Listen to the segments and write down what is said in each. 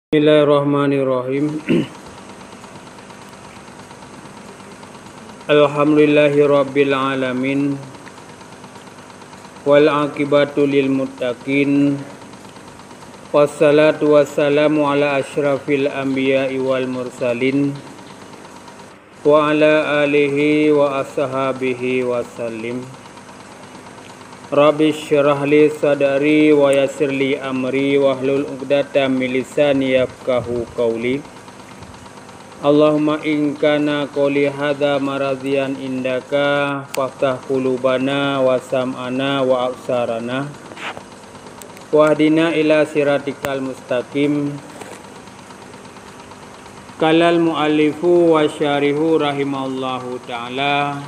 Bismillahirrahmanirrahim. Alhamdulillahirabbil alamin wal aqibatu lil muttaqin wassalatu wassalamu ala asyrafil anbiya'i wal mursalin wa ala alihi wa ashabihi wasallim. Rabbi syrah li sadari wa yassir li amri wahlul 'uqdatam min lisani yafqahu qawli. Allahumma in kana qawli hadza maradiyan indaka faftah qulubana wa sam'ana wa absarana wahdina ila siratikal mustaqim. Kalal muallifu wa syarihu rahimallahu ta'ala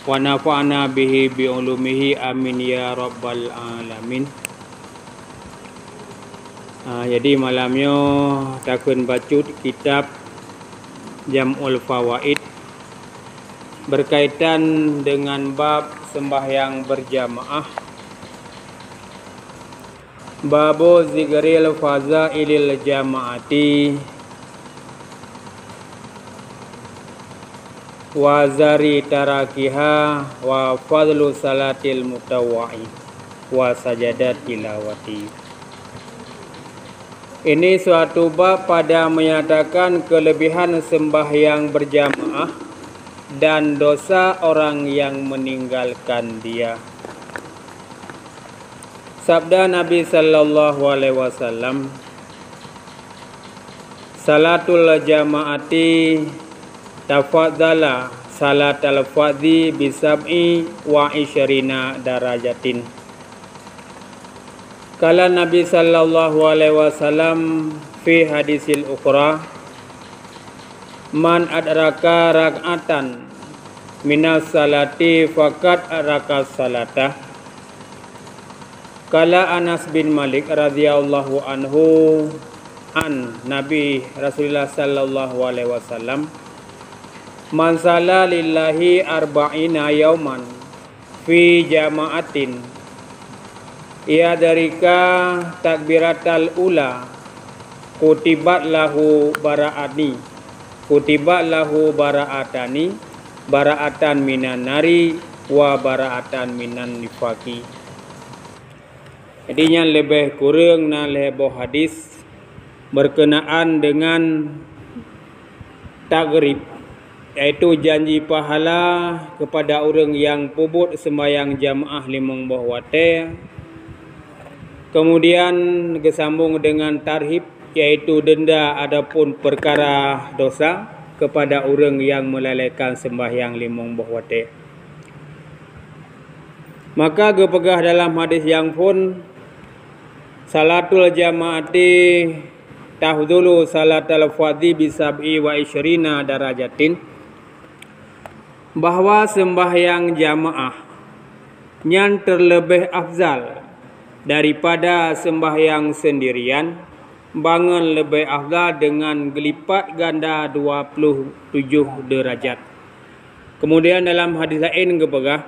wa nafa'na bihi bi ulumihi amin ya rabbal alamin. Jadi malamnya takun bacut kitab Jam'ul Fawaid berkaitan dengan bab sembahyang berjamaah. Babu zikril fazailil jamaati wa zari tarakiha wa fadlu salatil mutawwa'i wa sajadat tilawati. Ini suatu bab pada menyatakan kelebihan sembahyang berjamaah dan dosa orang yang meninggalkan dia. Sabda Nabi sallallahu alaihi wasallam, salatul jamaati tafadzala salatal fadhi bisab'i wa isyarina darajatin. Kala Nabi sallallahu alaihi wasallam fi hadisil ukhra, man adraka rak'atan minas salati faqad adraka salatah. Kala Anas bin Malik radhiyallahu anhu an Nabi Rasulullah sallallahu alaihi wasallam, man salla lillahi arba'ina yauman fi jama'atin iadarika takbiratal ula kutibat lahu bara'atani bara'atan minan nari wa bara'atan minan nifaki. Jadinya lebih kurang na leboh hadis berkenaan dengan tagrib, yaitu janji pahala kepada orang yang pubut sembahyang jamaah limang boh wate. Kemudian kesambung dengan tarhib, yaitu denda adapun perkara dosa kepada orang yang melalaikan sembahyang limang boh wate. Maka gepegah dalam hadis yang pun salatul jamaati tahdulu salatal fadhi bisab'i wa isyrina darajatin, bahwa sembahyang jamaah yang terlebih afzal daripada sembahyang sendirian, bangun lebih afdal dengan gelipat ganda 27 derajat. Kemudian dalam hadis lain kepegah,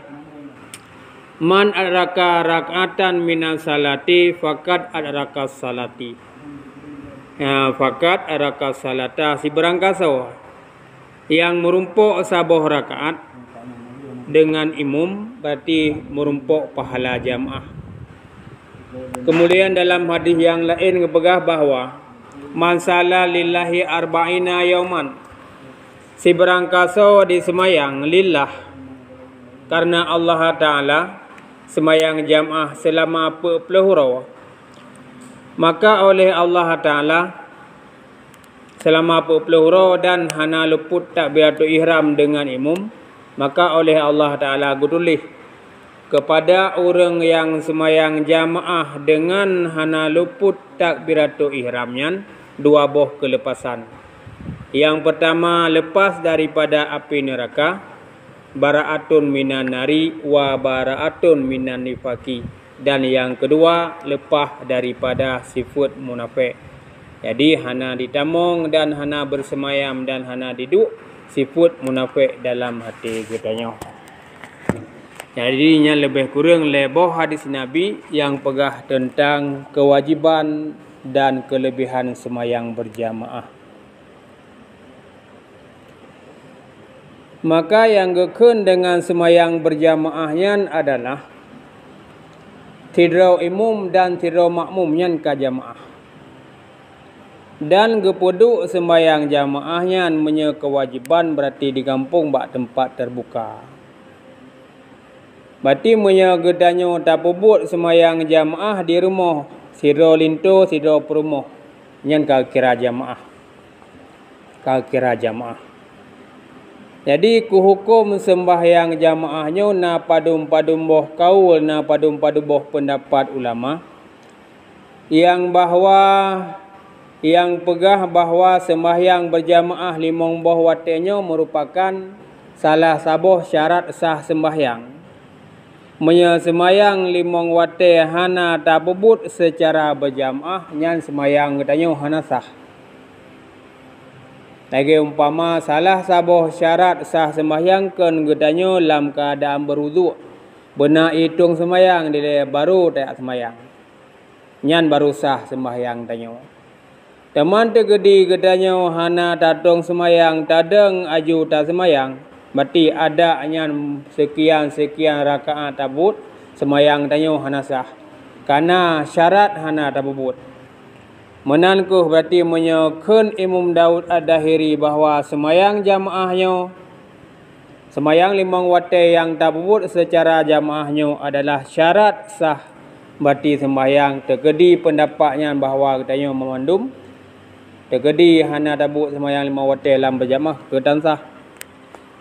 man adraka rak'atan minas salati faqad adraka salati. Faqad adraka salata, si berangkasa yang merumpuk sabuh rakaat dengan imam berarti merumpuk pahala jamaah. Kemudian dalam hadis yang lain kepegah bahwa man salla lillahi arba'ina yauman, si berangkasa di semayang lillah karena Allah Ta'ala, semayang jamaah selama 40 hari, maka oleh Allah Ta'ala selama 40 hari dan hana luput takbiratul ihram dengan imam, maka oleh Allah Ta'ala gutulis kepada orang yang semayang jamaah dengan hana luput takbiratul ihramnya dua boh kelepasan. Yang pertama, lepas daripada api neraka, bara'atun minan nari wa bara'atun minan nifaki. Dan yang kedua, lepas daripada sifat munafik. Jadi hana ditamong dan hana bersemayam dan hana duduk sifat munafik dalam hati katanya. Jadinya lebih kurang leboh hadis Nabi yang pegah tentang kewajiban dan kelebihan semayang berjamaah. Maka yang gekun dengan semayang berjamaahnya adalah tidrau imum dan tidrau makmumnya ka jamaah. Dan gepuduk sembahyang jamaahnya punya kewajiban berarti di kampung bak tempat terbuka. Berarti punya gedanyo tak pebut sembahyang jamaah di rumah, siro linto siro perumah. Nyan ka kira jamaah. Ka kira jamaah. Jadi ku hukum sembahyang jamaahnya na padum-padum boh kaul na padum-padum boh pendapat ulama yang pegah bahwa sembahyang berjamaah limong boh watenya merupakan salah sabuh syarat sah sembahyang. Menya sembahyang limong wate hana tak bebut secara berjamaah nyan sembahyang katanya hana sah. Lagi umpama salah sabuh syarat sah sembahyang kan gedanyo dalam keadaan berwuduk. Benar hitung sembahyang dia baru tak sembahyang. Nyan baru sah sembahyang tanyo. Teman tegedi gedanyo hana tatong sembahyang tadeng aju tak sembahyang. Berarti ada nyan sekian rakaat tabut sembahyang tanyo hana sah. Karena syarat hana tabut. Menankuh berarti menyokun Imam Daud Ad-Dahiri bahawa semayang jamaahnya, semayang limang waktu yang tak bubut secara jamaahnya adalah syarat sah. Berarti semayang tergedi pendapatnya bahawa katanya memandum. Tergedi hana tabut semayang limang waktu dalam berjamaah ketan sah.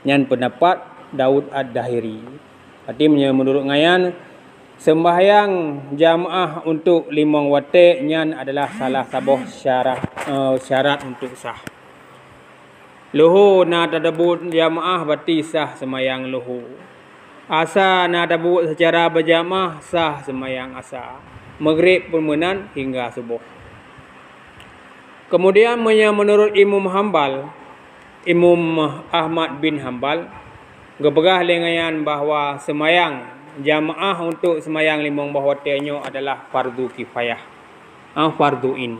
Yang pendapat Daud Ad-Dahiri. Berarti menurut ngayan, sembahyang jamaah untuk limang waktu nyan adalah salah sabuh syarat untuk sah. Luhu na tadabut jamaah berarti sah sembahyang luhu. Asa na tadabut secara berjamaah sah sembahyang asa. Maghrib pun menan hingga subuh. Kemudian menurut Imam Ahmad bin Hanbal gepegah lengayan bahawa sembahyang jamaah untuk semayang limang bahwatannya adalah fardu kifayah. Fardu in.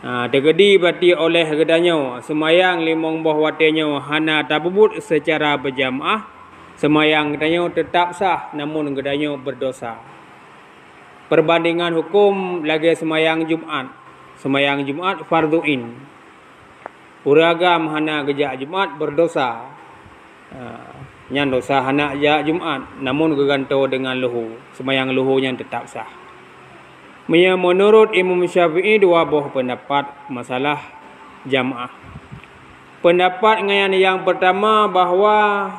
Tergedi berarti oleh gedanya semayang limang bahwatannya hana tabubut secara berjamaah. Semayang gedanya tetap sah namun gedanya berdosa. Perbandingan hukum lagi semayang Jumat. Semayang Jumat fardu in. Uragam hana gejak Jumat berdosa. Nyan dosa hana ja Jumat namun geganto dengan luhu. Sembahyang luhu yang tetap sah. Menurut Imam Syafi'i dua buah pendapat masalah jamaah. Pendapat yang pertama bahawa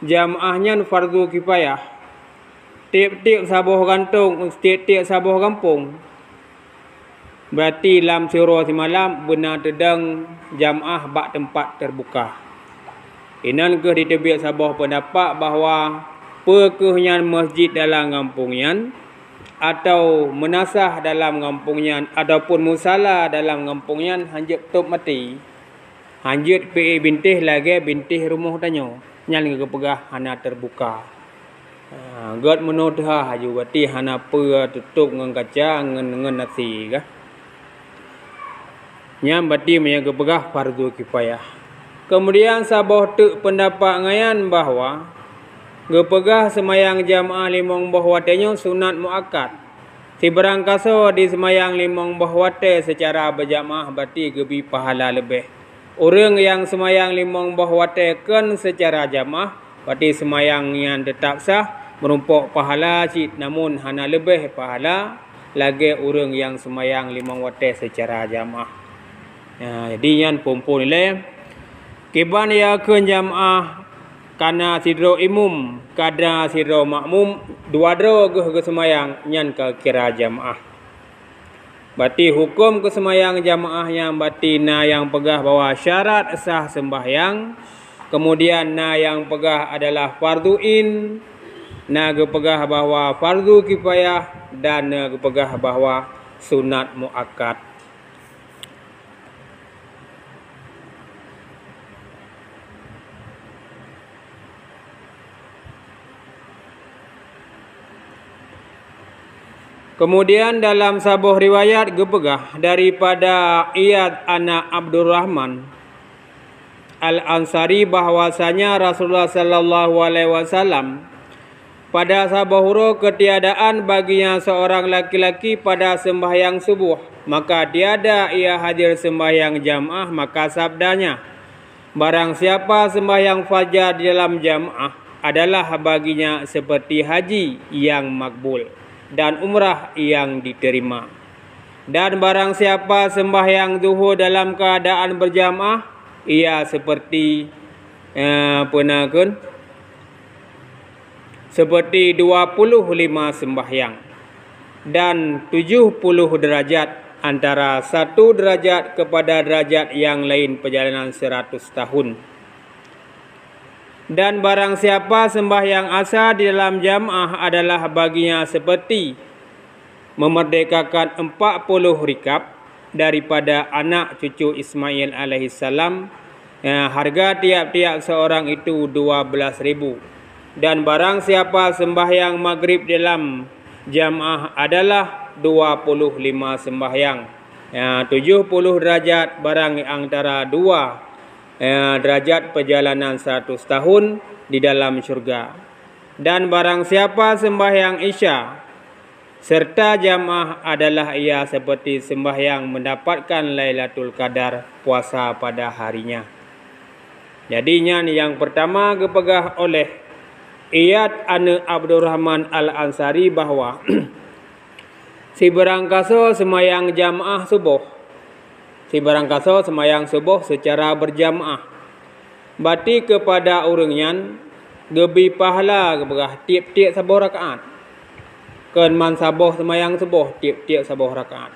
jamaahnya fardu kifayah. Tiap-tiap sabuh gantung, tiap-tiap sabuh kampung. Berarti dalam syurah semalam benar tedang jamaah bak tempat terbuka. Inan ke ditebik sabuh pendapat bahawa perkuhnya masjid dalam kampungnya atau menasah dalam kampungnya ataupun musala dalam kampungnya hanjut top mati. Hanjut pi bintih lagi bintih rumah tanyo. Nyan ke pegah hana terbuka. God menodha haju berarti hana per tutup ngan kaca ngan nasi kah. Nyan berarti menyaga pegah fardu kifayah. Kemudian sabuh tu pendapat ngayan bahawa gepegah semayang jamaah limong bahwatannya sunat muakkad. Si berangkaso di semayang limong bahwate secara berjamaah berarti gebi pahala lebih. Orang yang semayang limong bahwate kan secara jamaah berarti semayang yang tetap sah merumpuk pahala cik namun hana lebih pahala lagi orang yang semayang limong wate secara jamaah. Jadi yang pompon nilai kiban ya ke jamaah kana sidro imum kada sidro makmum dua dro ke semayang nyan ke kira jamaah. Berarti hukum ke semayang jamaah yang berarti na yang pegah bahawa syarat sah sembahyang. Kemudian na yang pegah adalah fardu in. Na ke pegah bahawa fardu kifayah dan na ke pegah bahawa sunat muakkad. Kemudian dalam sebuah riwayat gepegah daripada Iyad anak Abdurrahman Al-Ansari bahwasanya Rasulullah sallallahu alaihi wasallam pada sabuhuro ketiadaan baginya seorang laki-laki pada sembahyang subuh, maka tiada ia hadir sembahyang jamaah, maka sabdanya, barang siapa sembahyang fajar di dalam jamaah adalah baginya seperti haji yang makbul dan umrah yang diterima. Dan barang siapa sembahyang zuhur dalam keadaan berjamaah, ia seperti seperti 25 sembahyang dan 70 derajat, antara 1 derajat kepada derajat yang lain perjalanan 100 tahun. Dan barang siapa sembahyang asar di dalam jamaah adalah baginya seperti memerdekakan 40 rikab daripada anak cucu Ismail alaihissalam. Harga tiap-tiap seorang itu 12.000. Dan barang siapa sembahyang maghrib dalam jamaah adalah 25 sembahyang, 70 derajat barang antara 2 derajat perjalanan 100 tahun di dalam syurga. Dan barang siapa sembahyang isya serta jamaah adalah ia seperti sembahyang mendapatkan Lailatul Qadar, puasa pada harinya. Jadinya yang pertama gepegah oleh Iyad anak Abdurrahman Al-Ansari bahawa si berangkaso semayang jamaah subuh. Si berangkaso semayang subuh secara berjamaah. Bati kepada orangnya gebi pahala kepegah tiap-tiap sabuh rakaat. Ken man sabuh semayang subuh tiap-tiap sabuh rakaat.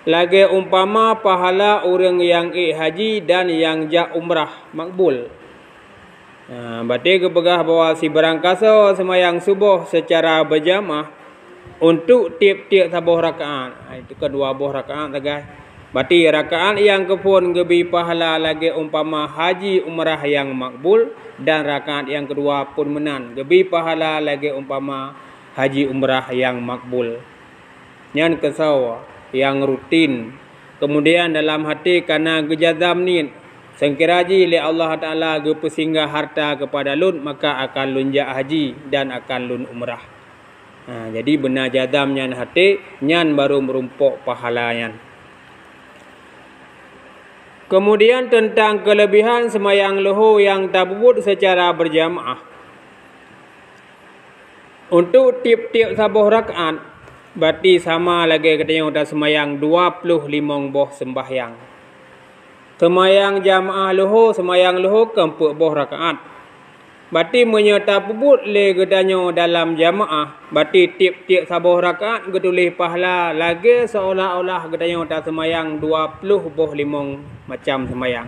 Lagi umpama pahala orang yang haji dan yang jak umrah makbul. Berarti kepegah bahawa si berangkasa semayang subuh secara berjamaah untuk tiap-tiap sabuh rakaat. Itu kedua buah rakaat guys. Berarti rakaat yang kepun gebi pahala lagi umpama haji umrah yang makbul, dan rakaat yang kedua pun menan gebi pahala lagi umpama haji umrah yang makbul. Yang kesau yang rutin. Kemudian dalam hati karena gejazam ni sengkiraji li Allah Ta'ala gepesinggah harta kepada lun, maka akan lunjak haji dan akan lun umrah. Jadi benar jazam nyan hati, nyan baru merumpuk pahalanya. Kemudian tentang kelebihan semayang luhur yang tabubut secara berjamaah. Untuk tiap-tiap sabuh rakaat, berarti sama lagi katanya kita semayang 25 buah sembahyang. Semayang jamaah luhur, semayang luhur ke 4 buah rakaat. Berarti menyerta pubut le gedanya dalam jamaah. Berarti tiap-tiap sabuh rakaat getulis pahala lagi seolah-olah gedanya tak semayang 20 buah 5 macam semayang.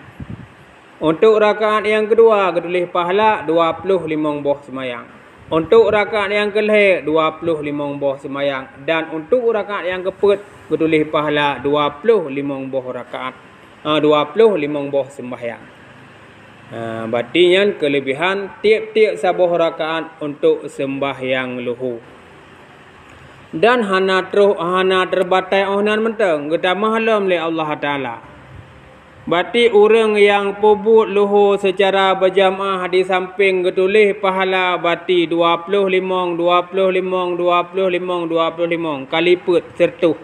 Untuk rakaat yang kedua getulis pahala 25 buah semayang. Untuk rakaat yang kelih 25 buah semayang. Dan untuk rakaat yang keempat getulis pahala 25 buah rakaat. 25 buah sembahyang. Berarti yang kelebihan tiap-tiap sabuh rakaat untuk sembahyang luhur. Dan hana terbatai ohnan menteng kita mahlum li Allah Taala. Berarti orang yang pubut luhur secara berjamaah di samping getulis pahala berarti 25 kali put sertuh.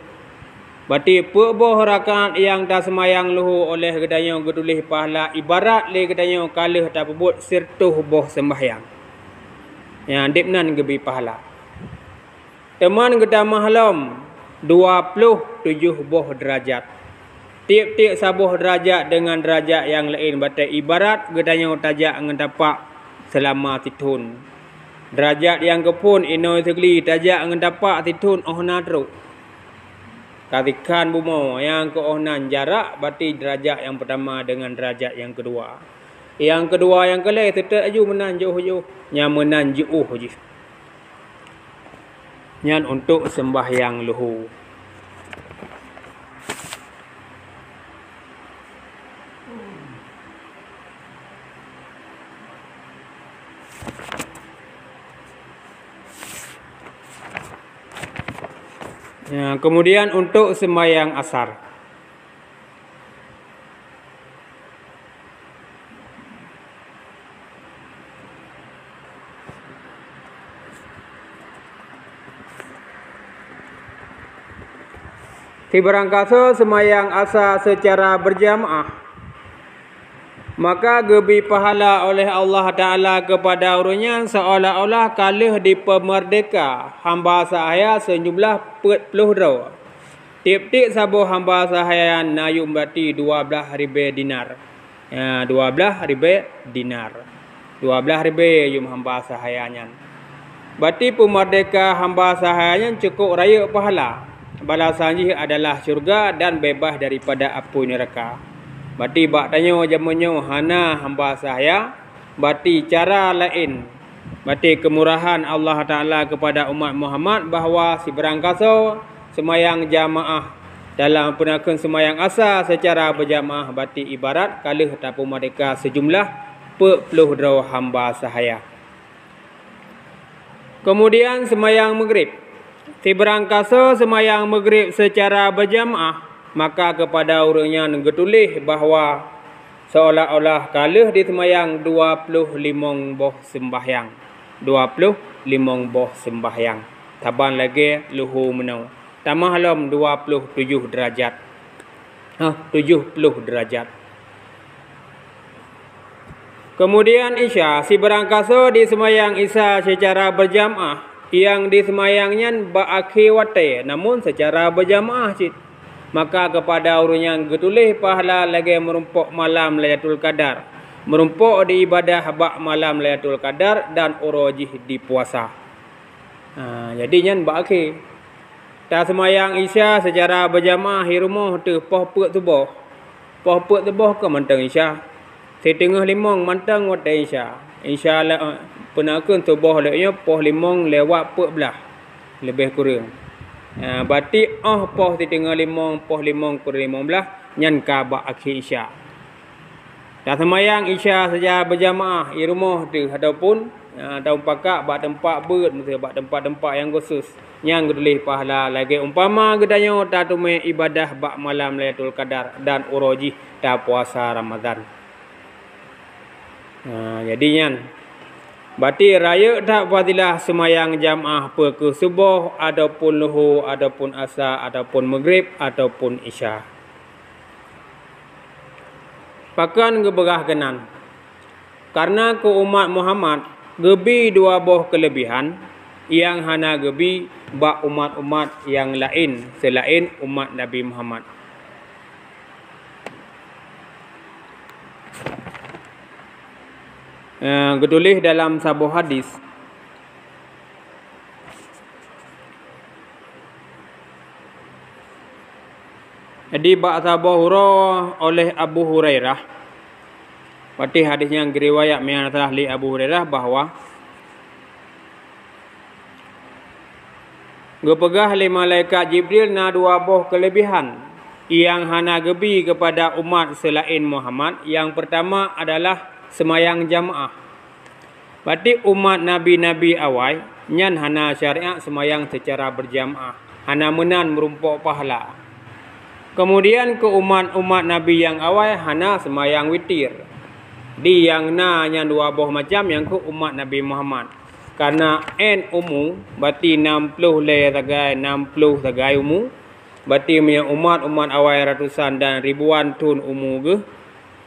Berarti buah rakaat yang dah semayang luhur oleh gedanya getulis pahala ibarat le gedanya kalih tak pebut sertuh buah sembahyang. Yang dipnan gebi pahala. Teman kita mahlum 27 buah derajat. Tiap-tiap sabuh derajat dengan derajat yang lain. Berarti ibarat gedanya tajak ngendapak selama titun. Derajat yang kepun ino segli tajak ngendapak titun ohna teruk. Katikan bumo yang ke ohnan jarak berarti derajat yang pertama dengan derajat yang kedua. Yang kedua yang kelih tetap aju menan jauh-jauh. Yang menan jauh je. Yang untuk sembahyang luhur. Kemudian untuk sembahyang asar. Si berangkasa sembahyang asar secara berjamaah, maka gebi pahala oleh Allah Ta'ala kepada orangnya seolah-olah kalah di pemerdeka hamba sahaya sejumlah 40 draw. Tip-tip sabo hamba sahaya nayum berarti 12,000 dinar. 12,000 dinar. 12,000 yum hamba sahayanya. Berarti pemerdeka hamba sahayanya cukup raya pahala. Balasannya adalah syurga dan bebas daripada api neraka. Berarti bak tanya jamannya hana hamba saya, berarti cara lain. Berarti kemurahan Allah Ta'ala kepada umat Muhammad bahawa si berangkasa sembahyang jamaah dalam penakan sembahyang asar secara berjamaah, berarti ibarat kalah tapu mereka sejumlah 40 draw hamba sahaya. Kemudian sembahyang maghrib. Si berangkasa sembahyang maghrib secara berjamaah, maka kepada orangnya ngetulih bahawa seolah-olah kalah di sembahyang 25 boh sembahyang. 25 boh sembahyang. Taban lagi luhu menau. Tambah halam 27 derajat. 70 derajat. Kemudian isya, si berangkasa di sembahyang isya secara berjamaah, yang disemayangnya berakhir waktu namun secara berjamaah cik. Maka kepada orang yang getulih pahala lagi merumpuk malam Lailatul Qadar, merumpuk di ibadah bak malam Lailatul Qadar dan urujih di puasa. Jadinya berakhir tak semayang isya secara berjamaah di rumah tu poh pek subuh. Poh pek subuh ke mantang isya. Setengah 5 mantang waktu isya. InsyaAllah penakan subuh leknya poh 5 lewat 14 lebih kurang. Berarti poh setengah 5 poh 5 kurang 15 nyan ka bak akhir isya. Dah semayang isya saja berjamaah di rumah tu ataupun tahun pakak bak tempat ber mesti bak tempat-tempat yang khusus yang gedulih pahala lagi umpama gedanya ta tume ibadah bak malam Lailatul Qadar dan urujih ta puasa Ramadan. Jadinya berarti raya tak fadilah semayang jamaah ke subuh ataupun luhur ataupun asar ataupun maghrib ataupun isya. Pakan geberah kenan. Karena ke umat Muhammad gebi 2 boh kelebihan yang hana gebi bak umat-umat yang lain selain umat Nabi Muhammad. Gedulih dalam sebuah hadis. Jadi bak sabahura oleh Abu Hurairah. Berarti hadis yang diriwayat menyatakan li Abu Hurairah bahawa gepegah li malaikat Jibril na 2 boh kelebihan yang hana gebi kepada umat selain Muhammad. Yang pertama adalah semayang jamaah. Berarti umat Nabi-Nabi awal nyan hana syariat semayang secara berjamaah, hana menan merumpuk pahala. Kemudian ke umat-umat Nabi yang awal hana semayang witir. Di yang na yang 2 boh macam yang ke umat Nabi Muhammad. Karena umu berarti 60 le tagai 60 tagai umu. Berarti punya umat awal ratusan dan ribuan tun umu ke.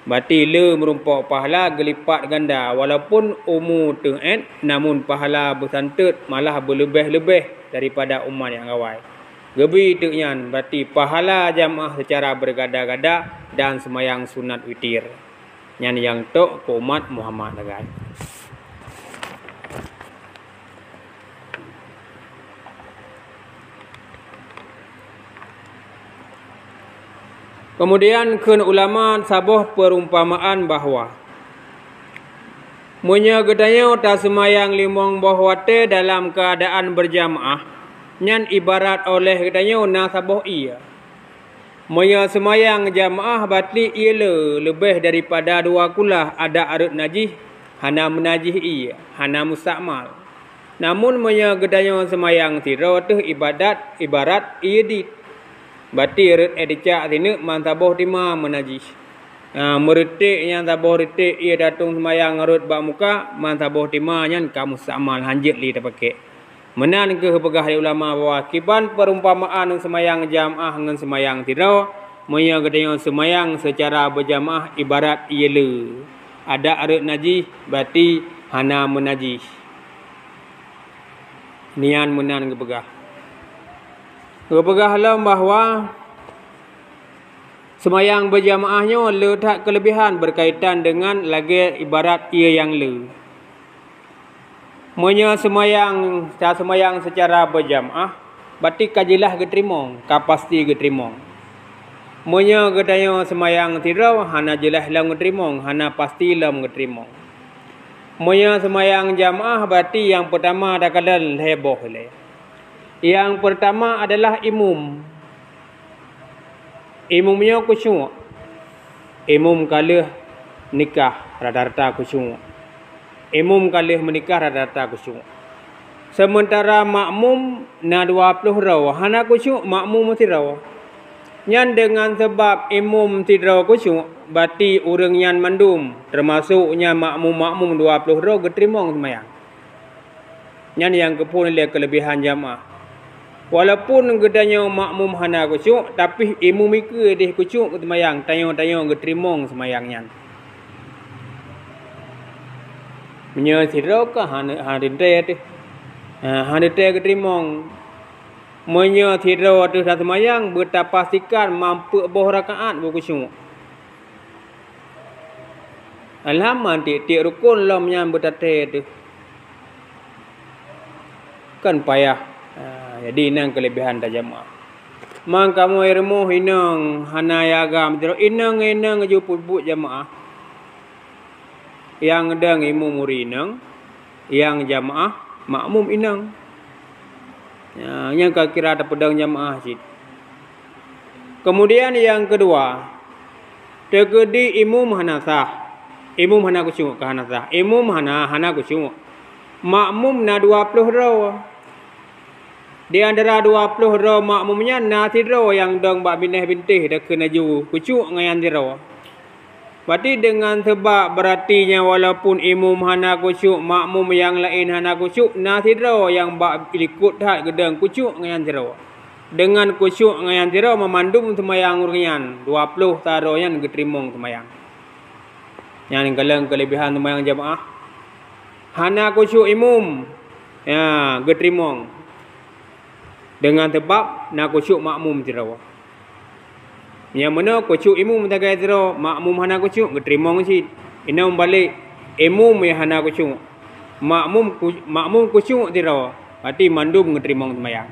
Berarti le merumpuk pahala gelipat ganda walaupun umur tu namun pahala bersantut malah berlebih-lebih daripada umat yang awal. Gebi tu nyan berarti pahala jamaah secara bergada-gada dan semayang sunat witir. Nyan yang tok ke umat Muhammad guys. Kemudian kun ulama sabuh perumpamaan bahawa munya gedanya tak semayang 5 boh waktu dalam keadaan berjamaah nyan ibarat oleh gedanya na sabuh ia. Munya semayang jamaah berarti ialah lebih daripada 2 kulah ada arut najis hana menajih ia hana mustakmal. Namun monya gedanya semayang tiro tu ibarat iedit. Berarti eret edicak sini mantaboh tima menajis. Meritik yang taboh ritik ia datung semayang ngarut bak muka mantaboh tima nyan kamu samal hanjit li terpakai. Menan ke pegah ulama bahwa kiban perumpamaan semayang jamaah dengan semayang tiro monya gedanya semayang secara berjamaah ibarat iele. Ada eret najis berarti hana menajis. Nian menan ke pegah. Kepegah lah bahawa semayang berjamaahnya letak kelebihan berkaitan dengan lagi ibarat ia yang le. Monya semayang secara berjamaah berarti kajilah getrimong, kapasti getrimong. Monya gedanya semayang tirau hana jelah lam getrimong, hana pasti lam getrimong. Monya semayang jamaah berarti yang pertama ada kadal heboh le. Yang pertama adalah imum. Imumnya khusyuk. Imum kalih nikah rata-rata khusyuk. Imum kalih menikah rata-rata khusyuk. Sementara makmum na 20 raw hana khusyuk makmum mesti raw. Nyan dengan sebab imum tidak khusyuk berarti urang nyan mandum termasuknya makmum 20 raw getrimong semayang. Nyan yang kepun le kelebihan jamaah. Walaupun gedanya makmum hana khusyuk tapi imum ika dia khusyuk semayang tayang-tayang getrimong semayangnya. Nya sira ka hana dente tu. Hana te getrimong. Nya sira tu semayang bertapastikan mampu boh rakaat berkhusyuk. Alhamdulillah tiap rukun lam yang bertate tu. Kan payah. Jadi inang kelebihan tajamaah. Mang kamu irmuh inang hana yagam tiro inang juput jamaah. Yang dang imum muri inang, yang jamaah makmum inang. Yang kira ada pedang jamaah sit. Kemudian yang kedua, tegedi imum hana sah. Imum hana khusyuk ke hana sah. Imum hana khusyuk. Makmum na 20 raw. Di antara 20 raw makmumnya na tiro yang dong bak bintih dah kena ju khusyuk ngayan tiro. Berarti dengan sebab berartinya walaupun imum hana khusyuk makmum yang lain hana khusyuk na tiro yang bak ikut hak gedang khusyuk ngayan tiro. Dengan khusyuk ngayan tiro memandum semayang urian 20 taro yang getrimong semayang. Yang kalang kelebihan semayang jamaah. Hana khusyuk imum ya getrimong. Dengan sebab nak khusyuk makmum tiro. Yang mana khusyuk imum tagai tiro, makmum hana khusyuk getrimong sit. Ina balik imum yang hana khusyuk. Makmum khusyuk tiro. Berarti mandum getrimong semayang.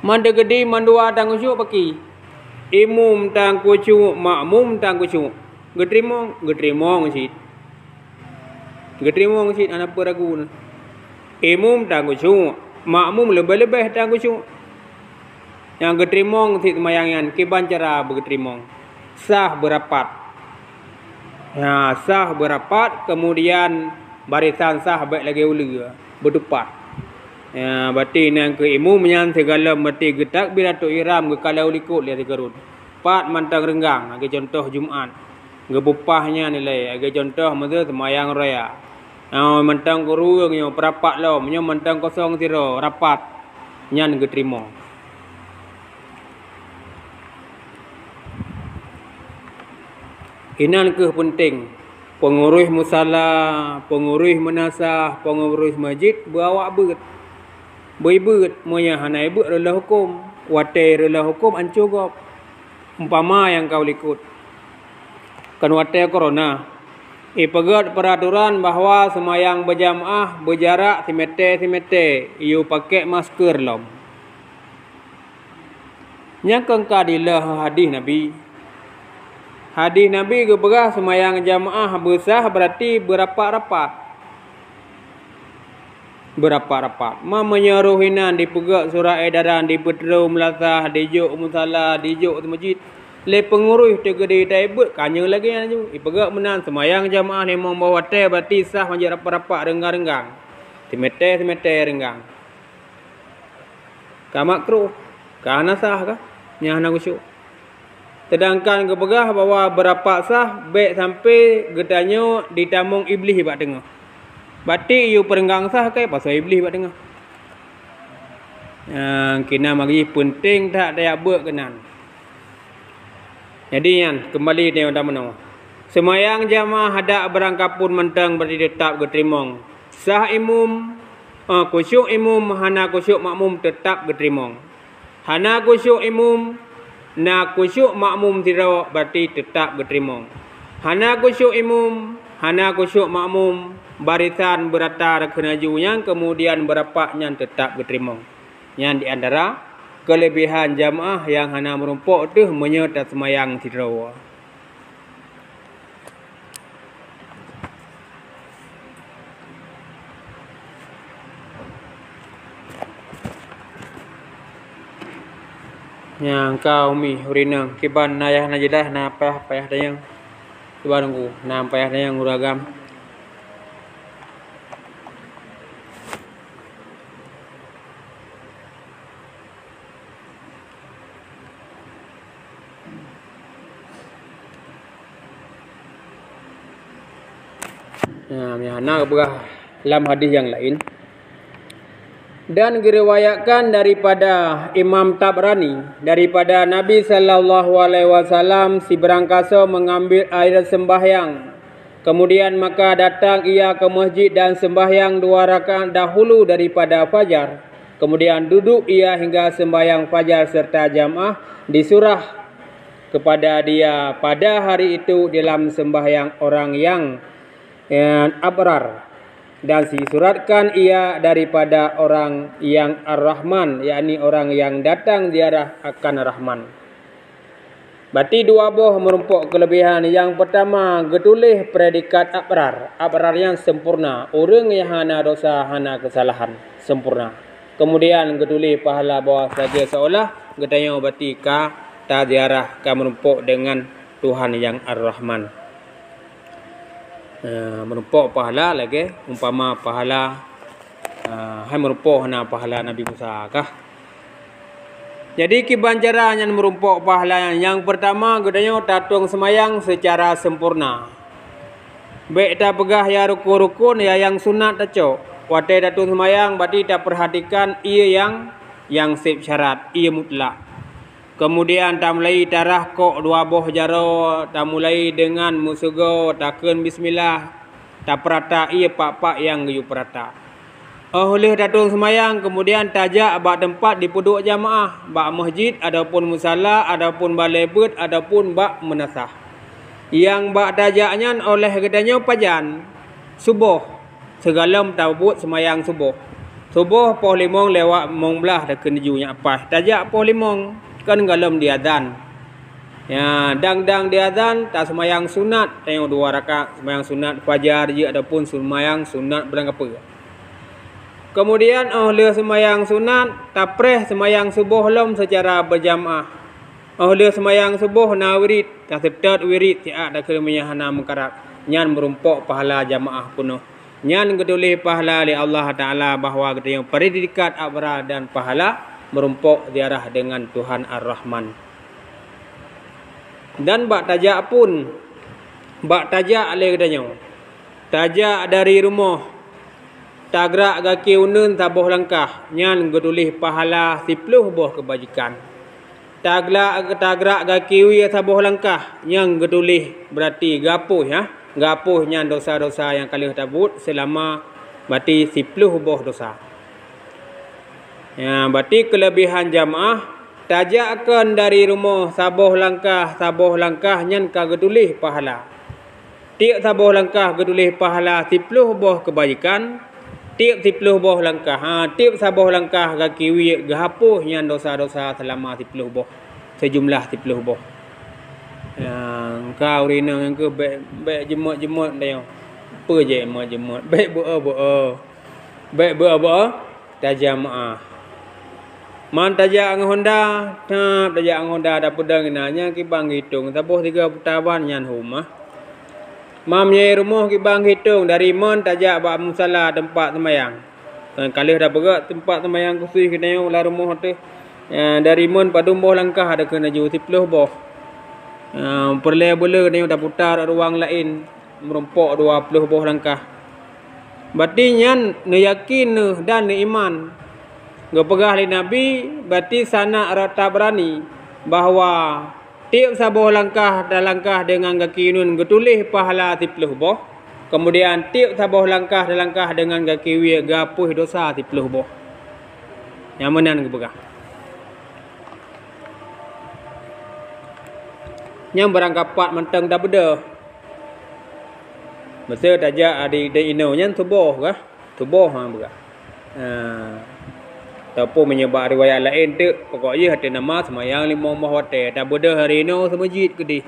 Manda gede mandua tang khusyuk paki. Imum tang khusyuk, makmum tang khusyuk. Getrimong sit. Getrimong sit ana peragu. Imum tang khusyuk. Makmum lebih-lebih tak khusyuk. Yang getrimong sit mayangan kiban cara bergetrimong. Sah berapat. Sah berapat kemudian barisan sah baik lagi ula berdepat. Berarti nang ke imum yang segala mesti getak bila tu ihram ke kalau likut lihat garut. Pat mantang renggang agi contoh Jumaat. Gebupahnya nilai agi contoh masa semayang raya. Mentang kurungnya perapat lo, menyo mentang kosong tiro rapat nyan getrimo. Inan ke penting pengurus musala, pengurus menasah, pengurus masjid bawa beut. Beut moya hanai beut rela hukum, wate rela hukum ancugop. Umpama yang kau likut. Kan wate corona. Pegat peraturan bahawa semayang berjamaah berjarak simeter iu pakai masker lom. Nyakang kadilah hadis Nabi. Hadis Nabi keberah semayang jamaah bersah berarti berapat-rapat. Berapat-rapat. Menyeruhinan di pegat surah edaran di petro melasah di juk musala di juk masjid. Le pengurus tegedi taibut kanya lagi anu ipegak menan semayang jamaah memang bawa teh berarti sah menjadi rapat-rapat renggang-renggang. Timete renggang. Ka makruh, ka nasah ka, nya hana khusyuk. Sedangkan kepegah bahawa berapa sah baik sampai getanyo ditamung iblis bak tengah. Batik you perenggang sah ke pasal iblis bak tengah. Kena mari penting tak dayak buat kenan. Jadi yan kembali tengok dak menang. Semayang jamaah hadak berangkapun mentang berarti tetap geterimong. Sah imum khusyuk imum hana khusyuk makmum tetap geterimong. Hana khusyuk imum na khusyuk makmum tidak berarti tetap geterimong. Hana khusyuk imum hana khusyuk makmum barisan beratar kenaju yang kemudian berapaknya tetap geterimong. Yang di antara kelebihan jamaah yang hana merumpuk tu menyerta semayang tidak. Yang kau mi urina kiban nayah najedah na payah dayang kiban ku na payah dayang uragam. Nah, berah dalam hadis yang lain. Dan diriwayatkan daripada Imam Tabrani daripada Nabi sallallahu alaihi wasallam si berangkasa mengambil air sembahyang. Kemudian maka datang ia ke masjid dan sembahyang 2 rakaat dahulu daripada fajar. Kemudian duduk ia hingga sembahyang fajar serta jamaah disurah kepada dia pada hari itu dalam sembahyang orang yang abrar. Dan disuratkan ia daripada orang yang ar-Rahman, yakni orang yang datang ziarah akan Rahman. Berarti 2 buah merumpuk kelebihan. Yang pertama, getulih predikat abrar. Abrar yang sempurna. Orang yang hana dosa, hana kesalahan. Sempurna. Kemudian getulih pahala bawah saja seolah getanya berarti ka ta ziarah ka merumpuk dengan Tuhan yang ar-Rahman. Merumpuk pahala lagi umpama pahala hai merumpuk hana pahala Nabi Musa kah. Jadi kiban cara yang merumpuk pahala yang pertama gedanya tatung semayang secara sempurna. Baik tak pegah ya rukun-rukun ya yang sunat taco. Wate tatung semayang berarti tak perhatikan ia yang sip syarat, ia mutlak. Kemudian tak mulai tarah kok 2 boh jaro, tak mulai dengan musugo takun bismillah, tak perata ia pak-pak yang you perata. Oleh datung semayang kemudian tajak bak tempat di puduk jamaah, bak masjid ataupun musala ataupun balai bet ataupun bak menasah. Yang bak tajaknya oleh gedanya pajan subuh, segalam tabut semayang subuh. Subuh poh 5 lewat mong belah dak kenujunya apa. Tajak poh 5 kan galam dia adzan. Ya, dang dia adzan tak semayang sunat, tengok 2 rakaat semayang sunat fajar je ataupun semayang sunat berangkapa. Kemudian oleh semayang sunat tapreh semayang subuh lom secara berjamaah. Oleh semayang subuh na wirid, tak setet wirid tiak dak kelemiah hana mengkarap. Nyan merumpuk pahala jamaah penuh. Nyan gedulih pahala li Allah Taala bahawa kita yang predikat abrar dan pahala merumpuk ziarah dengan Tuhan Ar-Rahman. Dan bak tajak pun bak tajak oleh gedanya. Tajak dari rumah tagrak kaki unun tabuh langkah nyan gedulih pahala 10 buah kebajikan. Tagrak kaki wi tabuh langkah yang gedulih berarti gapuh ya. Gapuh nyan dosa-dosa yang kalih tabut selama berarti 10 buah dosa. Ya, berarti kelebihan jamaah tajakkan dari rumah sabuh langkah nyan ka gedulih pahala. Tiap sabuh langkah gedulih pahala 10 buah kebajikan. Tiap 10 buah langkah. Tiap sabuh langkah kaki wi gahapuh nyan dosa-dosa selama 10 buah. Sejumlah 10 buah. Ya, kau rina yang ke baik jemut dia. Apa je jemut. Baik buah. Baik buah tajamaah. Man tajak ang Honda, tajak ang Honda dah pedang nanya kibang hitung tabuh 3 putaban nyan rumah. Mam ye rumah kibang hitung dari mon tajak bak musala tempat semayang. Kalau dah berat tempat sembahyang khusus kena yang ulah rumah tu. Dari mun padum boh langkah ada kena ju 10 boh. Perle bola ni dah putar ruang lain merompok 20 boh langkah. Berarti nyan ne yakin ne dan ne iman. Gepegah li Nabi berarti sana rata berani bahawa tiap sabuh langkah dan langkah dengan kaki nun getulih pahala 10 boh. Kemudian tiap sabuh langkah dan langkah dengan kaki wi gapuh dosa 10 boh. Yang mana ne gepegah? Yang berangkapat menteng dah beda. Masa tajak adik ino nyan tubuh kah? Tubuh hang berah. Ataupun menyebab riwayat lain tu pokoknya hati nama semayang 5 waktu dah beda hari ino semajid ke di.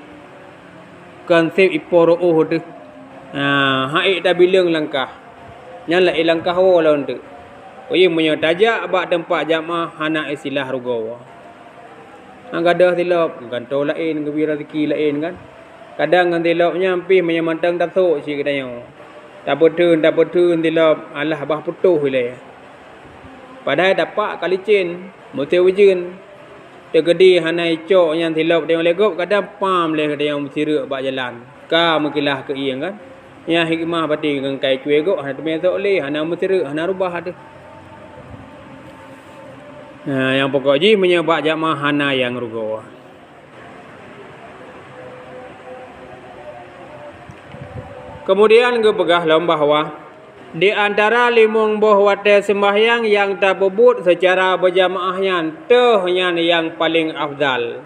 Konsep iporoh tu. Haik dah bilang langkah. Nyan lai langkah lawan tu. Pokoknya menyebab tajak bak tempat jamaah anak istilah rugawa. Hang gadah silap ganto lain gebira rezeki lain kan. Kadang ngan tilapnya ampih menyamantang tasuk si katanya. Tak betun tilap alah bah putuh le. Padahal dapat kalicin, mesti wujun. Tegedi hanai cok yang tilap tengok legop kadang pam le katanya mesti bak jalan. Ka mekilah ke iang kan. Yang hikmah pati dengan kai cuai gok hana temeh tok le hana mesti hana rubah ada. Yang pokok ji menyebab jamaah hana yang rugawa. Kemudian gepegah lom bahawa di antara 5 boh waktu sembahyang yang terbubut secara berjamaahnya tehnya yang paling afdal.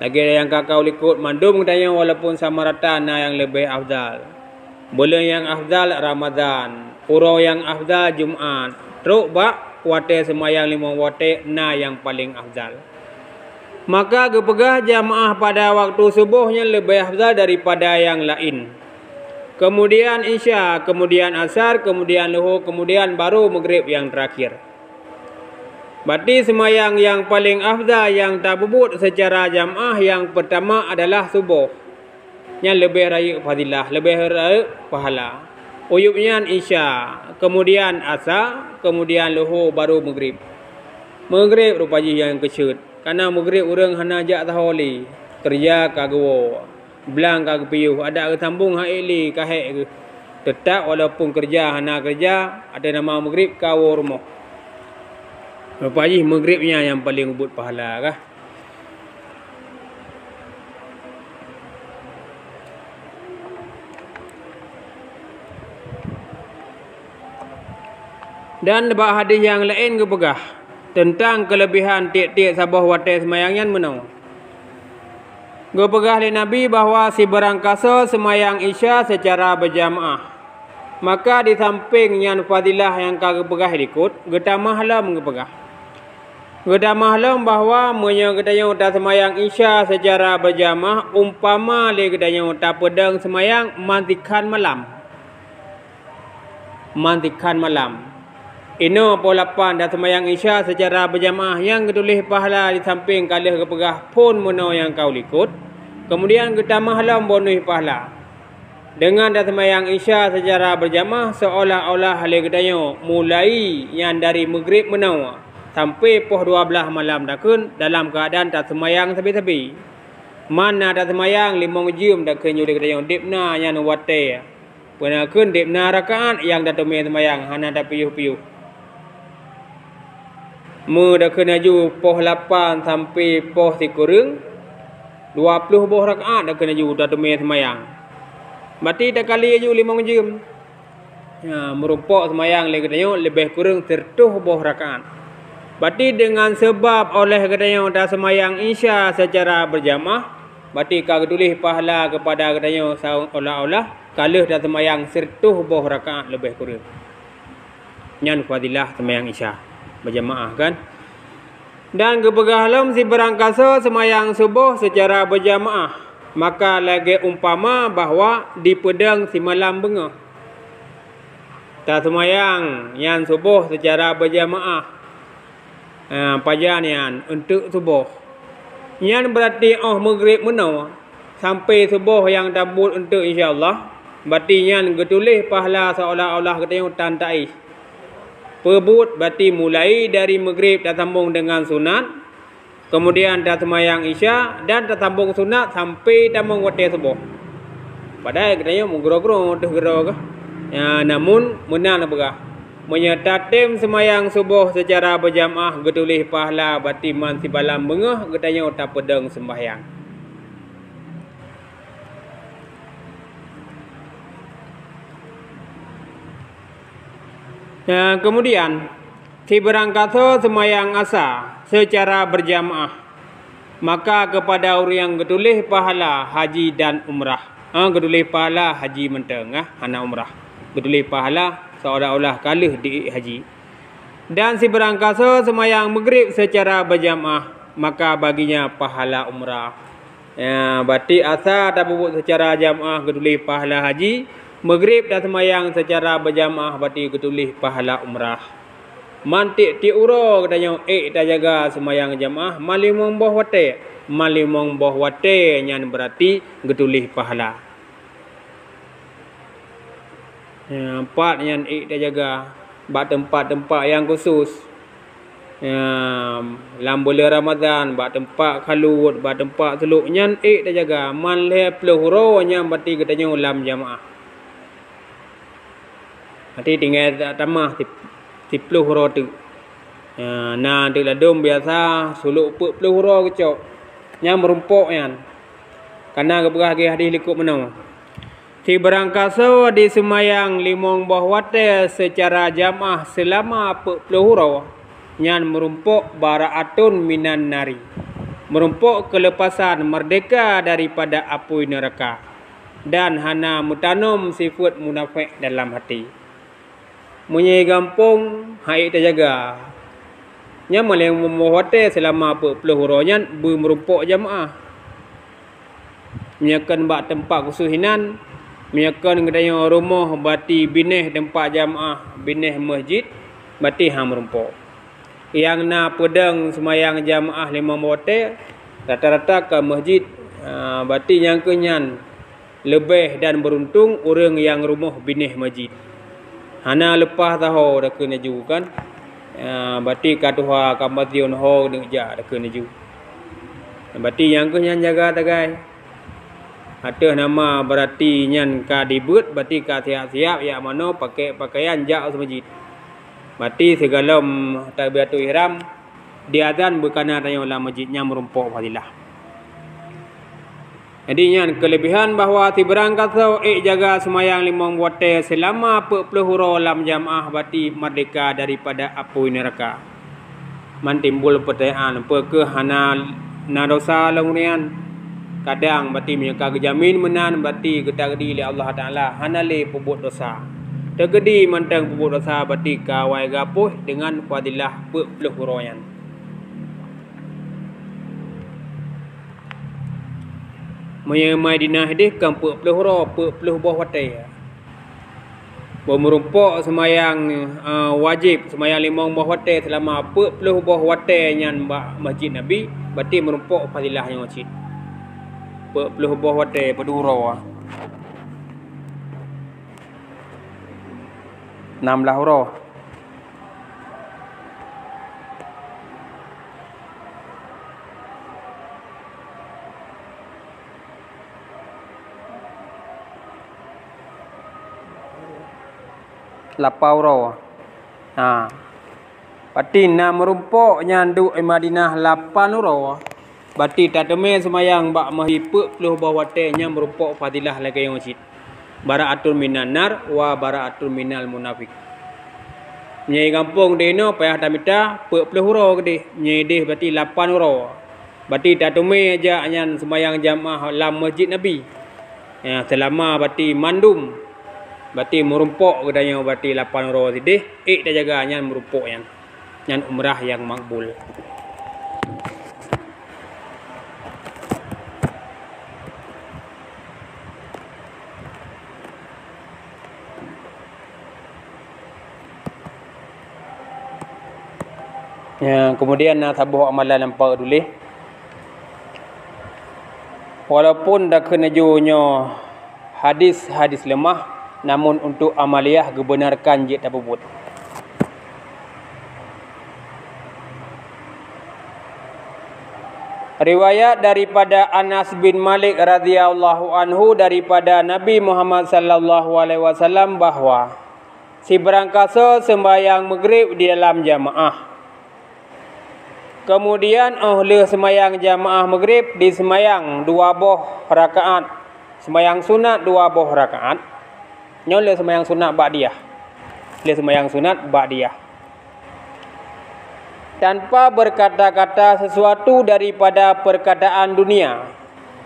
Lagi yang kakau likut mandum katanya walaupun sama rata yang lebih afdal. Bulan yang afdal Ramadan, urau yang afdal Jumaat. Teruk bak waktu sembahyang 5 waktu yang paling afdal. Maka gepegah jamaah pada waktu subuhnya lebih afdal daripada yang lain. Kemudian Isya, kemudian Asar, kemudian Luhur, kemudian baru Maghrib yang terakhir. Berarti sembahyang yang paling afdal yang terbubut secara jamaah yang pertama adalah subuh. Yang lebih raya fadilah, lebih raya pahala. Uyubnya Isya, kemudian Asar, kemudian Luhur, baru Maghrib. Maghrib rupanya yang kecut. Karena Maghrib orang hana jak taholi, kerja kagawa. Belang kag piuh ada ke sambung hak ili kahek ke tetap walaupun kerja hana kerja ada nama Maghrib kau rumah. Rupanya Maghribnya yang paling ubut pahala kah? Dan lebah hadis yang lain gepegah tentang kelebihan tiap-tiap sabah waktu sembahyang menau. Gepegah oleh Nabi bahawa si berangkasa semayang Isya secara berjamaah. Maka di samping yang fadilah yang kau gepegah ikut, geta mahlam gepegah. Geta mahlam bahawa menyo getanya uta semayang Isya secara berjamaah umpama le getanya uta pedang semayang mantikan malam. Mantikan malam. Ino polapan dah semayang Isya secara berjamaah yang ketulih pahala di samping kalih gepegah pun meno yang kau likut. Kemudian kita mahlam bonus pahala. Dengan dah semayang Isya secara berjamaah seolah-olah hal ketanya mulai yang dari Maghrib menau sampai poh 12 malam dakun dalam keadaan tak semayang sebi-sebi. Mana tak semayang 5 jam dakun nyuri ketanya dipna yang wate. Penakun dipna rakaat yang dah temui semayang hana dah piuh-piuh. Dah kena ju poh 8 sampai poh 3 20 boh rakaat dah kena ju dah temui semayang. Berarti dah kali ju 5 jam. Ya, merupakan semayang lebih kurang 30 boh rakaat. Berarti dengan sebab oleh katanya dah semayang Isya secara berjamaah, berarti kau tulis pahala kepada katanya seolah-olah kalau dah semayang 100 boh rakaat lebih kurang. Nyan fadilah semayang Isya berjamaah kan. Dan gepegah lom si berangkasa semayang subuh secara berjamaah, maka lagi umpama bahawa di pedang si malam bengah. Tak semayang yang subuh secara berjamaah. Pajan yang untuk subuh. Yang berarti Maghrib menau sampai subuh yang dabut untuk insya-Allah. Berarti yang getulih pahala seolah-olah katanya tantai. Pebut berarti mulai dari maghrib dah sambung dengan sunat. Kemudian dah semayang isya dan dah sambung sunat sampai tambung waktu subuh. Padahal katanya menggerok-gerok dah gerok ke. Ya, namun menang berah. Menyatatim semayang subuh secara berjamaah getulih pahala berarti man si balam bengah katanya tak pedang sembahyang. Kemudian si berangkasa semayang asar secara berjamaah, maka kepada orang yang getulih pahala haji dan umrah. Getulih pahala haji menteng anak umrah. Getulih pahala seolah-olah kalah di haji. Dan si berangkasa semayang maghrib secara berjamaah, maka baginya pahala umrah. Berarti asar tak buat secara jamaah getulih pahala haji. Maghrib dah semayang secara berjamaah berarti getulih pahala umrah. Mantik ti uro katanya dah jaga semayang jamaah malimong boh wate. Malimong boh wate nyan berarti getulih pahala. Empat nyan dah jaga bak tempat-tempat yang khusus. Lam bulan Ramadan bak tempat kalut, bak tempat seluk nyan dah jaga man le peluru nyan berarti katanya lam jamaah. Nanti tinggal tamah 10 huruf tu. Nah, tu ladum biasa suluk 40 huruf kecok. Yang merumpuk yan. Karena keberah ke hadis likut menang. Si berangkasa di semayang limong boh wate secara jamaah selama 40 huruf. Yang merumpuk bara'atun minan nari. Merumpuk kelepasan merdeka daripada api neraka. Dan hana mutanum sifat munafik dalam hati. Munyai gampung hai terjaga. Nya maleng memohote selama 40 huraunya merumpuk jamaah. Menyakan bak tempat khususinan, menyakan kedaya rumah berarti bineh tempat jamaah, bineh masjid berarti hang merumpuk. Yang na pedang semayang jamaah 5 mote rata-rata ke masjid, berarti yang kenyan lebih dan beruntung orang yang rumah bineh masjid. Hana lepas tahu dah kena ju kan. Berarti katuha kamatiun ho dah ja dah kena ju. Berarti yang ke nyan jaga tagai. Atau nama berarti nyan ka dibut berarti ka siap-siap ya mano pakai pakaian jak masjid. Berarti segala takbiratul ihram diazan berkana tanya dalam masjidnya merumpuk fadilah. Jadi yang kelebihan bahawa si berangkasa jaga semayang limong wate selama 40 huruf dalam jamaah berarti merdeka daripada api neraka. Man timbul pertanyaan apa ke hana na dosa lemurian. Kadang berarti menyeka kejamin menan berarti ketagdi oleh Allah Taala hana le pebut dosa. Tegedi mantang pebut dosa berarti kawai gapuh dengan fadilah 40 huruf yang. Menyemai dinah deh kan 40 huruf 40 buah watai. Merumpuk semayang wajib semayang 5 buah watai selama 40 buah watai yang masjid Nabi berarti merumpuk fadilah yang masjid. 40 buah watai berdurau. 16 huruf. Lapau roh. Berarti nak merumpuk nyanduk Madinah 8 roh. Berarti tak temui semayang bak mahi 40 bawah watenya merumpuk fadilah lagi yang masjid. Bara'atul minan nar wa bara'atul minal munafik. Nyai kampung deno payah tamita 40 roh gede. Nyai deh berarti 8 roh. Berarti tak temui aja nyan semayang jamaah dalam masjid Nabi. Selama berarti mandum. Berarti merumpuk kedanya berarti 8 roh sidih. Dah jaga nyan merumpuk yang. Nyan umrah yang makbul. Kemudian sabuh amalan nampak dulu. Walaupun dah kena junya hadis-hadis lemah, namun untuk amaliyah gebenarkan je tak bubut. Riwayat daripada Anas bin Malik radhiyallahu anhu daripada Nabi Muhammad sallallahu alaihi wasallam bahawa si berangkasa sembahyang maghrib di dalam jamaah. Kemudian oleh sembahyang jamaah maghrib disembahyang 2 buah rakaat. Sembahyang sunat 2 buah rakaat. Nyole sembahyang sunat ba'diyah. Le sembahyang sunat ba'diyah. Tanpa berkata-kata sesuatu daripada perkataan dunia,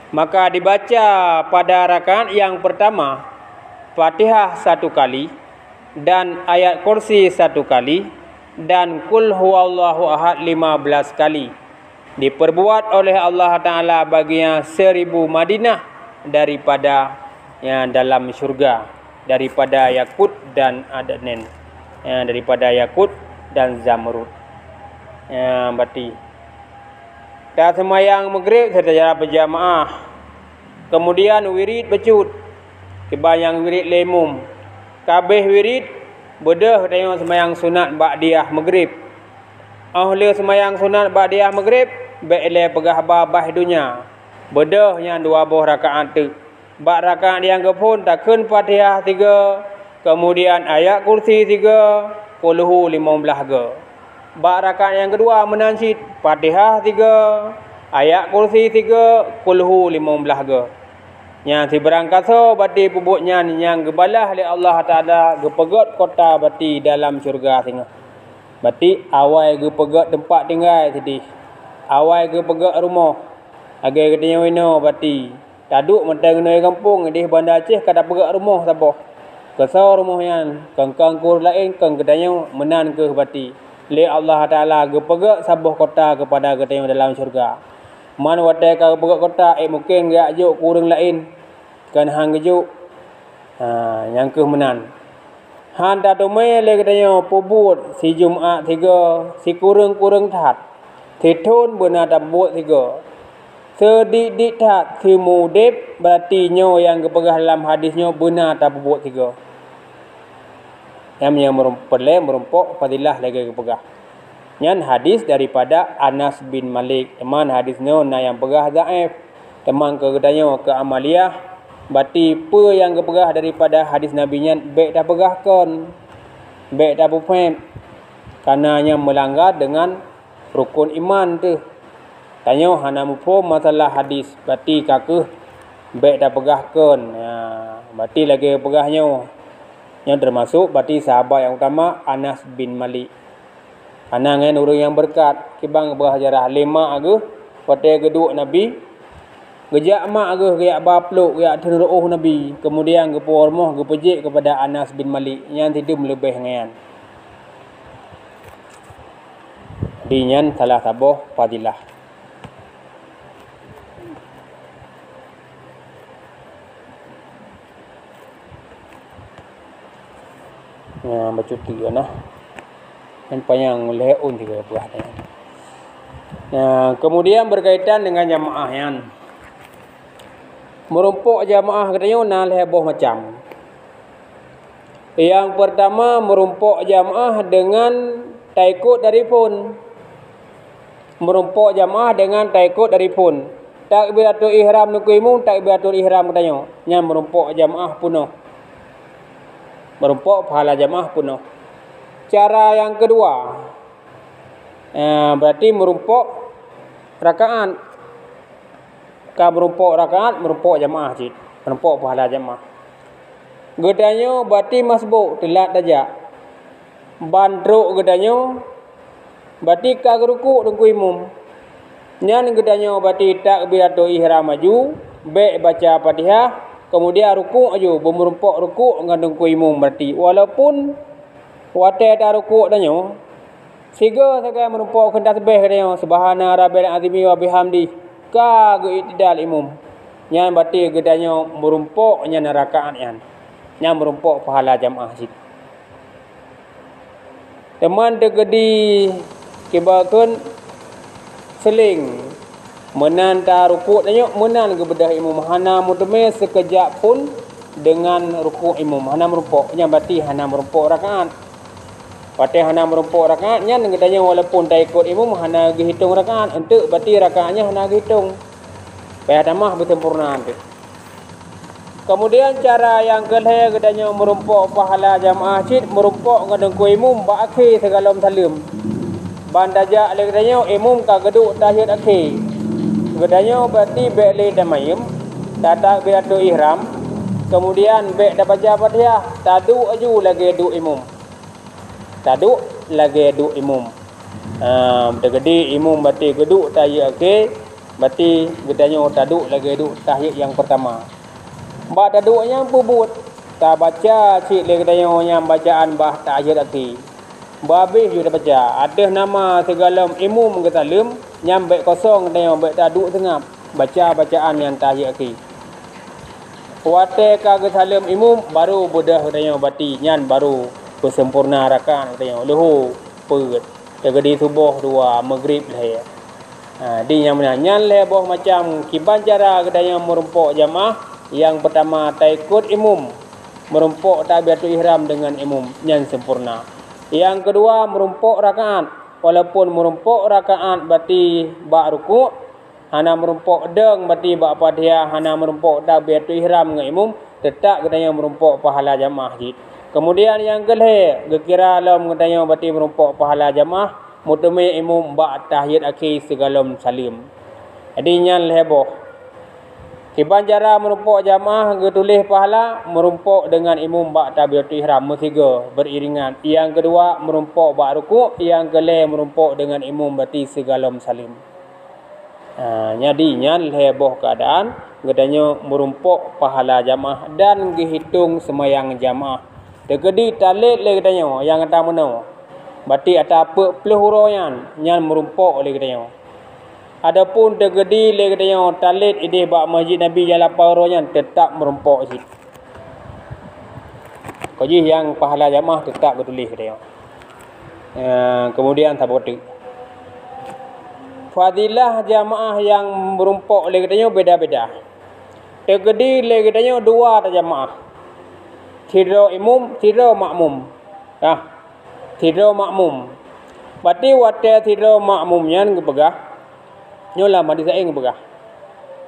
maka dibaca pada rakaat yang pertama Fatihah 1 kali dan ayat kursi 1 kali dan Qul huwallahu ahad 15 kali. Diperbuat oleh Allah Ta'ala baginya 1000 Madinah daripada yang dalam syurga, daripada yakut dan adnan, daripada yakut dan zamrud. Berarti dah sembahyang maghrib secara berjamaah. Kemudian wirid becut. Kebayang wirid lemum. Kabeh wirid bedah tengok sembahyang sunat ba'diyah maghrib. Ahli sembahyang sunat ba'diyah maghrib beile pegah babah dunia. Bedah yang 2 buah rakaat tu. Bak rakaat yang kepun takun Fatihah 3, kemudian ayat kursi 3, qulhu 15 ke. Bak rakaat yang kedua menansyid Fatihah 3, ayat kursi 3, qulhu 15 ke. Yang si berangkasa berarti pupuknya yang gebalah oleh Allah Ta'ala gepegat kota berarti dalam syurga tengah. Berarti awal gepegat tempat tinggal tadi. Awal gepegat rumah. Agai katanya wino berarti taduk mentang kena kampung di Bandar Aceh kada pegat rumah siapa. Kesau rumah yang kangkang kur lain kang katanya menan ke berarti. Le Allah Ta'ala gepegak sabuh kota kepada katanya dalam syurga. Man watai ka gepegak kota mungkin gak ajuk kurang lain. Kan hang gejuk. Yang ke menan. Han tak domai le katanya pubut si Jumaat 3, si kurang-kurang tat. Titun benar tak buat 3. Sedik-dik tat si mudib berarti nyo yang gepegah dalam hadisnya benar tak buat 3. Yang merumpok fadilah lagi kepegah. Yang hadis daripada Anas bin Malik. Teman hadisnya yang pegah dhaif. Teman ke katanya ke amaliyah. Berarti apa yang kepegah daripada hadis Nabi nya baik dah pegahkan. Baik dah pufaham. Karena yang melanggar dengan rukun iman tu. Tanya hana mufhum masalah hadis. Berarti kakeh baik dah pegahkan. Berarti lagi pegahnya. Yang termasuk berarti sahabat yang utama Anas bin Malik. Karena dengan orang yang berkat. Kibang berhajarah 5 aguh. Pada kedua Nabi. Gejak mak aguh gejak bapluk. Gejak teruh Nabi. Kemudian gepu rumah gepejik kepada Anas bin Malik. Yang tidak melebih dengan. Dinyan salah sabuh fadilah. Bercuti kan lah. Dan panjang leun 3 buah. Kemudian berkaitan dengan jamaah yang merumpuk jamaah katanya nah leboh macam. Yang pertama merumpuk jamaah dengan taikut dari pun. Merumpuk jamaah dengan taikut dari pun. Takbiratul ihram nukuimu takbiratul ihram katanya. Yang merumpuk jamaah punuh. Merumpuk pahala jamaah penuh. Cara yang kedua berarti merumpuk rakaat. Ka merumpuk rakaat, merumpuk jamaah cik. Merumpuk pahala jamaah. Gedanya berarti masbuk telat saja. Bandruk gedanya berarti ka gerukuk dengan imam. Nyan gedanya berarti takbiratul ihram maju, baik baca Fatihah. Kemudian rukuk aja, bermerumpuk rukuk dengan dengku imam berarti. Walaupun watai tak rukuk tanya, siga sekarang merumpuk kena tasbih katanya. Subhana rabbil azimi wa bihamdi. Ka ge itidal imam. Yang berarti gedanya merumpuk nya rakaat yang. Yang merumpuk pahala jamaah situ. Teman tegedi kibakeun seling. Menan tak rukuk tanya, menan ke bedah imam. Hana mutame sekejap pun dengan rukuk imam. Hana merumpuk. Yang berarti hana merumpuk rakaat. Patih hana merumpuk rakaat nyan katanya walaupun tak ikut imam hana hitung rakaat untuk berarti rakaatnya hana hitung. Payah tamah bersempurna nanti. Kemudian cara yang kelih katanya merumpuk pahala jamaah cid merumpuk ngadeng ku imam ba akhir segalom salim. Bandajak le katanya imam ka geduk tahiyat akhir. Katanya berarti beli damayim tata biatu ihram. Kemudian bek dah baca Fatihah, tadu aju lagi duk imam. Taduk lagi duk imam. Bergedi imam berarti geduk tahiyat akhir, berarti gedanya taduk lagi duk tahiyat yang pertama. Ba taduknya pubut. Tak baca cik le gedanya yang bacaan bah tahiyat akhir. Ba habis juga baca. Ada nama segala imam kesalim, nyambek kosong gedanya bek taduk tengah. Baca bacaan yang tahiyat akhir. Wate ka kesalim imam baru budah gedanya bati nyan baru bersempurna rakaat katanya luhu peut tegedi subuh dua maghrib lah. Di yang mana nyan leboh macam kiban cara katanya merumpuk jamaah yang pertama taikut imam merumpuk takbiratul ihram dengan imam nyan sempurna. Yang kedua merumpuk rakaat walaupun merumpuk rakaat berarti ba rukuk hana merumpuk deng berarti ba Fatihah hana merumpuk takbiratul ihram dengan imam tetap katanya merumpuk pahala jamaah jid. Kemudian yang kelih, gekira alam katanya berarti merumpuk pahala jamaah, mutumi imam ba tahiyat akhir segalom salim. Jadi nyan leboh. Kiban cara merumpuk jamaah getulih pahala merumpuk dengan imam ba takbiratul ihram mestiga beriringan. Yang kedua merumpuk ba rukuk, yang kelih merumpuk dengan imam berarti segalom salim. Jadi nyan leboh keadaan katanya merumpuk pahala jamaah dan dihitung semayang jamaah. Tegedi talit le katanya yang kata mana. Berarti ada apa puluh huruf yang merumpuk le katanya. Adapun tegedi le katanya talit ide bak masjid Nabi yang 8 huruf tetap merumpuk sit. Koji yang pahala jamaah tetap bertulis katanya. Kemudian tabotik. Fadilah jamaah yang merumpuk le katanya beda-beda. Tegedi le katanya dua jamaah. Tidur imam, tidur makmum. Tidur makmum. Berarti waktu tidur makmumnya ngepegah. Nyolah mandi saya ngepegah.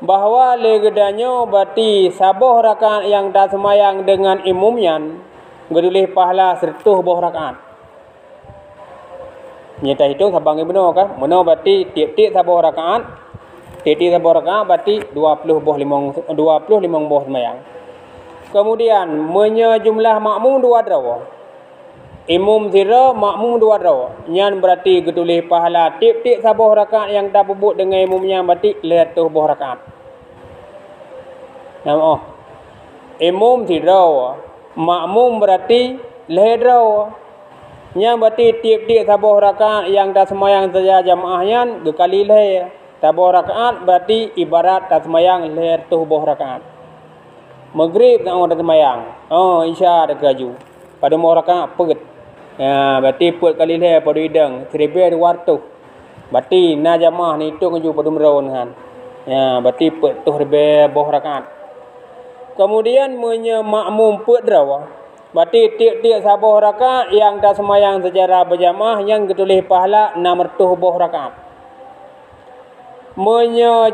Bahawa legedanya berarti sabuh rakaat yang dah semayang dengan imumnya gedulih pahala 100 buah rakaat. Nyata hitung sabang benar kan? Benar berarti tiap-tiap sabuh rakaat. Tiap-tiap sabuh rakaat berarti 20 buah semayang. Kemudian jumlah makmum 2 draw. Imam 0, makmum 2 draw. Nyan berarti getulih pahala tiap-tiap sabuh rakaat yang dah bubut dengan imamnya berarti 100 buah rakaat. Imam 0, makmum berarti 1 draw. Nyan berarti tiap-tiap sabuh rakaat yang dah semayang saja jamaahnya gekali leh. Sabuh rakaat berarti ibarat dah semayang 100 buah rakaat. Maghrib nak orang semayang. Isya ada kaju. Pada mau rakaat peget. Berarti put kali leh pada hidang 1200. Berarti na jamaah ni hitung kaju pada meron kan. Berarti put tu 1000 rakaat. Kemudian makmum put draw. Berarti tiap-tiap sabuh rakaat yang dah semayang secara berjamaah yang getulih pahala 600 rakaat.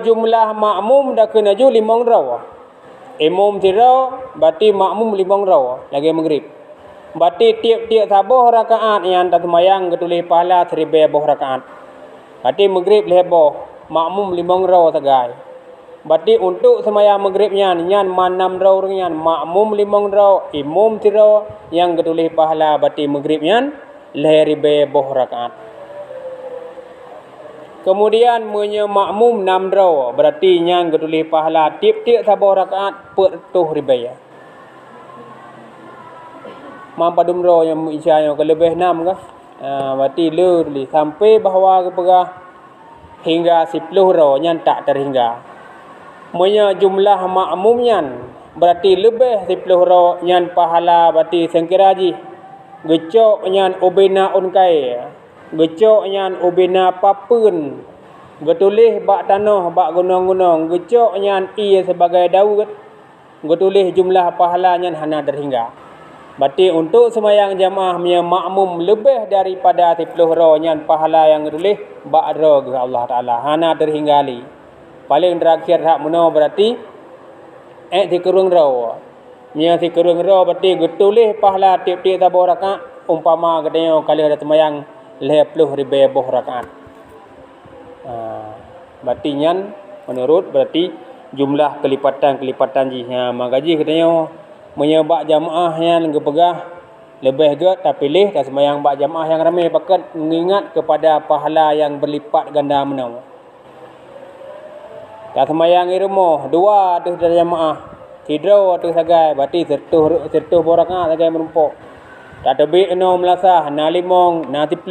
Jumlah makmum dah kena ju 5 draw. Imam 0 berarti makmum 5 draw lagi maghrib. Berarti tiap-tiap sabuh rakaat yang dah semayang getulih pahala 1000 rakaat. Berarti maghrib leboh makmum 5 draw sagai. Berarti untuk semayang maghribnya nyan 6 draw nyan makmum 5 draw, imam 0 yang getulih pahala berarti maghribnya 1000 rakaat. Kemudian makmum 6 draw berarti yang getulih pahala tiap-tiap sabuh rakaat per 100,000. Mampadum draw yang isya yang kelebih 6 kah? Berarti le sampai bahawa kepegah hingga 10 draw yang tak terhingga. Jumlah makmumnya berarti lebih 10 draw yang pahala berarti sengkiraji. Gecok yang ubina unkai. Gecok yang ubina papun. Getulih bak tanah, bak gunung-gunung. Gecok yang ia sebagai daud. Getulih jumlah pahalanya hana terhingga. Berarti untuk sembahyang jamaah punya makmum lebih daripada 30 ra nyan pahala yang tulis ba'ra ke Allah Taala. Hana terhinggali. Paling terakhir hak meno berarti 30 ra. Nya 30 ra berarti getulis pahala tiap-tiap tabuh rakaat umpama katanya kali ada sembahyang 50,000 rakaat. Berarti nyan menurut berarti jumlah kelipatan jinya magaji katanya menyebab jamaah yang gepegah lebih get tak pilih tak sembahyang bak jamaah yang ramai pakat mengingat kepada pahala yang berlipat ganda menau. Tak sembahyang rumah dua tu dari jamaah tidro tu sagai berarti sertuh borakah sagai merumpuk. Tak tebik no melasah na limong na 30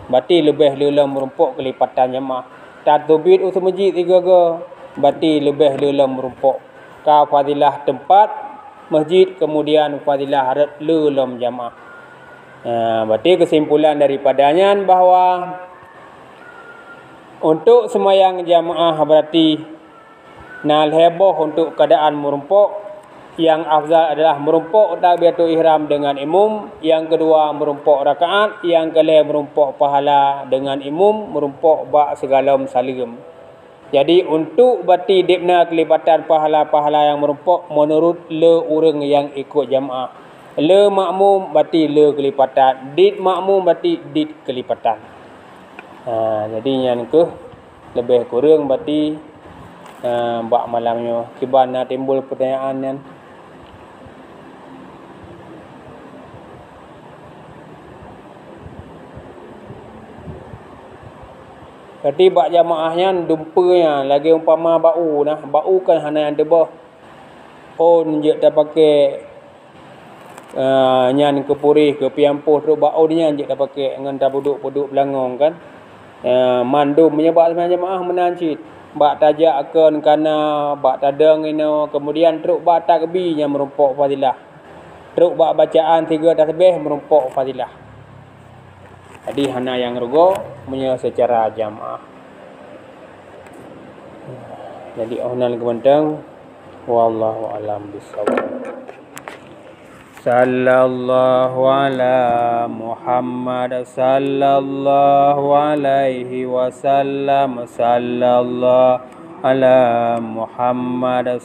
berarti lebih lelum merumpuk kelipatan jamaah. Tak tebik usul masjid 3 ke berarti lebih lelum merumpuk ka fadilah tempat masjid kemudian fadilah lelum jamaah. Berarti kesimpulan daripadanya bahawa untuk sembahyang jamaah berarti nal heboh untuk keadaan merumpuk. Yang afdal adalah merumpuk takbiratul ihram dengan imam, yang kedua merumpuk rakaat, yang ketiga merumpuk pahala dengan imam, merumpuk bak segala salim. Jadi untuk berarti dipna kelipatan pahala-pahala yang merumpuk menurut le orang yang ikut jamaah. Le makmum berarti le kelipatan. Dit makmum berarti dit kelipatan. Jadi yang ke lebih kurang berarti bak malamnya. Kibana timbul pertanyaan yang berarti bak jamaahnya dumpanya lagi umpama bau nah. Bau kan hana yang debah. On je tak pakai nyan ke purih ke piampuh teruk bau dia je tak pakai dengan tak buduk belangong kan. Mandum menyebab jamaah menancit. Bak tajak akan kana bak tadang ino kemudian teruk bak takbir yang merumpuk fadilah. Teruk bak bacaan 3 tasbih merumpuk fadilah. Jadi hana yang rego punya secara jamaah. Jadi onan kebentang wallahu alam bisawab. Sallallahu ala Muhammad sallallahu alaihi wasallam sallallahu ala Muhammad